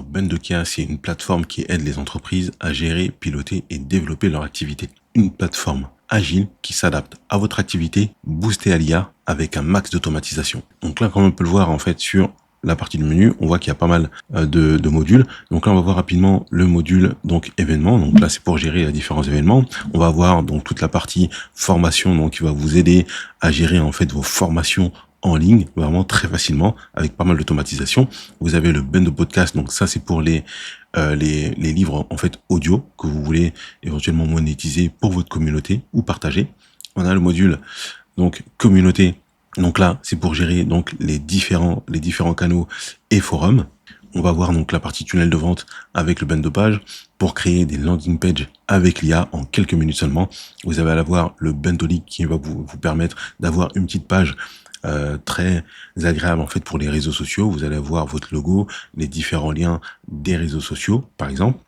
Bendoka, c'est une plateforme qui aide les entreprises à gérer, piloter et développer leur activité. Une plateforme agile qui s'adapte à votre activité, boostée à l'IA avec un max d'automatisation. Donc là, comme on peut le voir en fait sur la partie du menu, on voit qu'il y a pas mal de modules. Donc là, on va voir rapidement le module donc événements. Donc là, c'est pour gérer les différents événements. On va voir donc toute la partie formation, donc qui va vous aider à gérer en fait vos formations en ligne vraiment très facilement avec pas mal d'automatisation. Vous avez le Bendo Podcast, donc ça c'est pour les livres en fait audio que vous voulez éventuellement monétiser pour votre communauté ou partager. On a le module donc communauté. Donc là, c'est pour gérer donc les différents canaux et forums. On va voir donc la partie tunnel de vente avec le Bendo Page pour créer des landing pages avec l'IA en quelques minutes seulement. Vous allez avoir le Bendo League qui va vous permettre d'avoir une petite page très agréable en fait pour les réseaux sociaux. Vous allez avoir votre logo, les différents liens des réseaux sociaux, par exemple.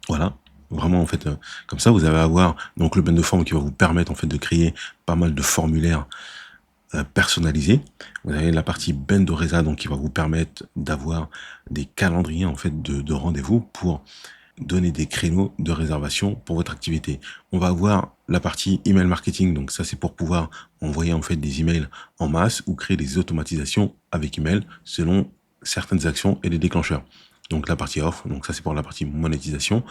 Voilà. Vraiment, en fait, comme ça, vous allez avoir donc le Bendo Form qui va vous permettre en fait de créer pas mal de formulaires personnalisés. Vous avez la partie Bendoreza donc qui va vous permettre d'avoir des calendriers en fait de rendez-vous pour donner des créneaux de réservation pour votre activité. On va avoir la partie email marketing, donc ça c'est pour pouvoir envoyer en fait des emails en masse ou créer des automatisations avec email selon certaines actions et les déclencheurs. Donc la partie offre, donc ça c'est pour la partie monétisation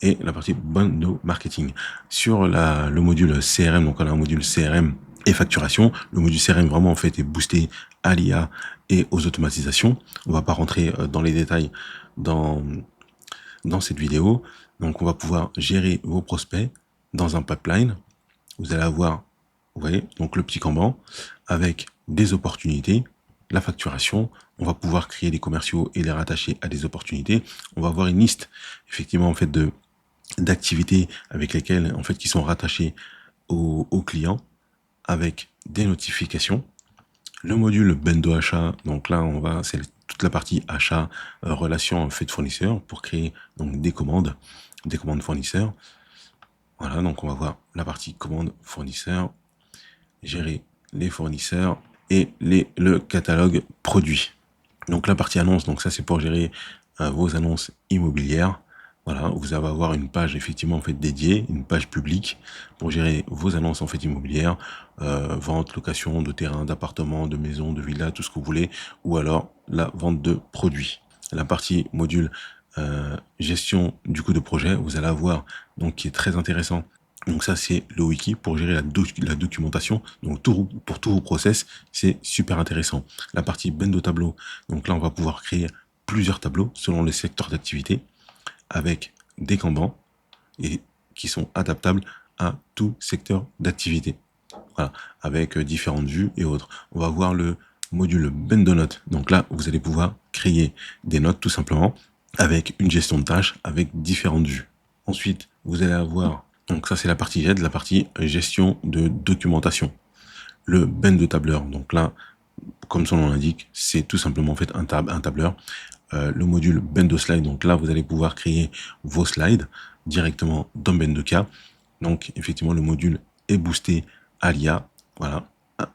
et la partie bundle marketing. Sur le module CRM, donc on a un module CRM et facturation. Le module CRM vraiment en fait est boosté à l'IA et aux automatisations. On va pas rentrer dans les détails dans cette vidéo. Donc on va pouvoir gérer vos prospects dans un pipeline. Vous allez avoir, vous voyez, donc le petit Kanban avec des opportunités, la facturation. On va pouvoir créer des commerciaux et les rattacher à des opportunités. On va avoir une liste effectivement en fait d'activités avec lesquelles en fait qui sont rattachées aux clients avec des notifications. Le module Bendo Achat, donc là c'est toute la partie achat, relation en fait fournisseur pour créer donc des commandes fournisseurs. Voilà, donc on va voir la partie commande fournisseur, gérer les fournisseurs et le catalogue produit. Donc la partie annonce, donc ça c'est pour gérer vos annonces immobilières. Voilà, vous allez avoir une page effectivement en fait dédiée, une page publique pour gérer vos annonces en fait immobilières, vente, location de terrains, d'appartements, de maisons, de villas, tout ce que vous voulez, ou alors la vente de produits. La partie module gestion du coût de projet, vous allez avoir donc qui est très intéressant. Donc ça c'est le wiki pour gérer la documentation. Donc pour tous vos process, c'est super intéressant. La partie Bendo tableau, donc là on va pouvoir créer plusieurs tableaux selon les secteurs d'activité avec des Kanban et qui sont adaptables à tout secteur d'activité. Voilà, avec différentes vues et autres. On va voir le module Bendo Notes. Donc là, vous allez pouvoir créer des notes tout simplement avec une gestion de tâches avec différentes vues. Ensuite, vous allez avoir, donc ça c'est la partie GED, la partie gestion de documentation. Le Bendo tableur. Donc là, comme son nom l'indique, c'est tout simplement en fait un tableur. Le module Bendo Slide, donc là vous allez pouvoir créer vos slides directement dans Bendoka. Donc effectivement le module est boosté à l'IA, voilà,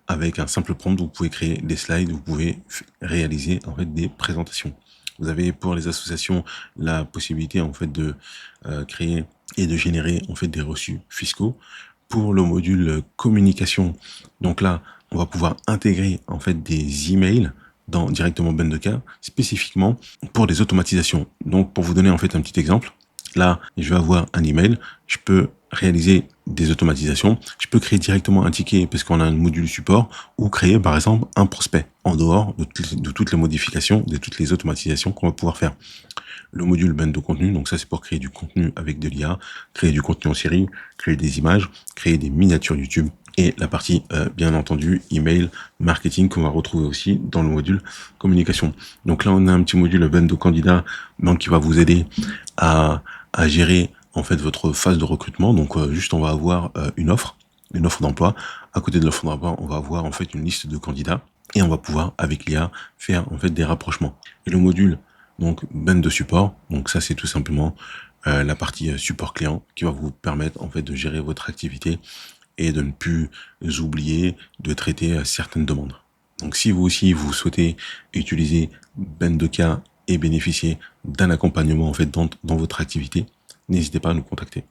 avec un simple prompt vous pouvez créer des slides, vous pouvez réaliser en fait des présentations. Vous avez pour les associations la possibilité en fait de créer et de générer en fait des reçus fiscaux. Pour le module communication, donc là on va pouvoir intégrer en fait des emails dans directement Bendoka, spécifiquement pour des automatisations. Donc pour vous donner en fait un petit exemple, là je vais avoir un email, je peux réaliser des automatisations, je peux créer directement un ticket parce qu'on a un module support ou créer par exemple un prospect en dehors de toutes les modifications, de toutes les automatisations qu'on va pouvoir faire. Le module Bendo contenu, donc ça c'est pour créer du contenu avec de l'IA, créer du contenu en série, créer des images, créer des miniatures YouTube et la partie bien entendu email marketing qu'on va retrouver aussi dans le module communication. Donc là on a un petit module Bendo candidat donc qui va vous aider à gérer en fait votre phase de recrutement. Donc juste on va avoir une offre d'emploi. À côté de l'offre d'emploi, on va avoir en fait une liste de candidats et on va pouvoir avec l'IA faire en fait des rapprochements. Et le module donc Bendo support, donc ça c'est tout simplement la partie support client qui va vous permettre en fait de gérer votre activité et de ne plus oublier de traiter certaines demandes. Donc si vous aussi vous souhaitez utiliser Bendoka et bénéficier d'un accompagnement en fait dans votre activité, n'hésitez pas à nous contacter.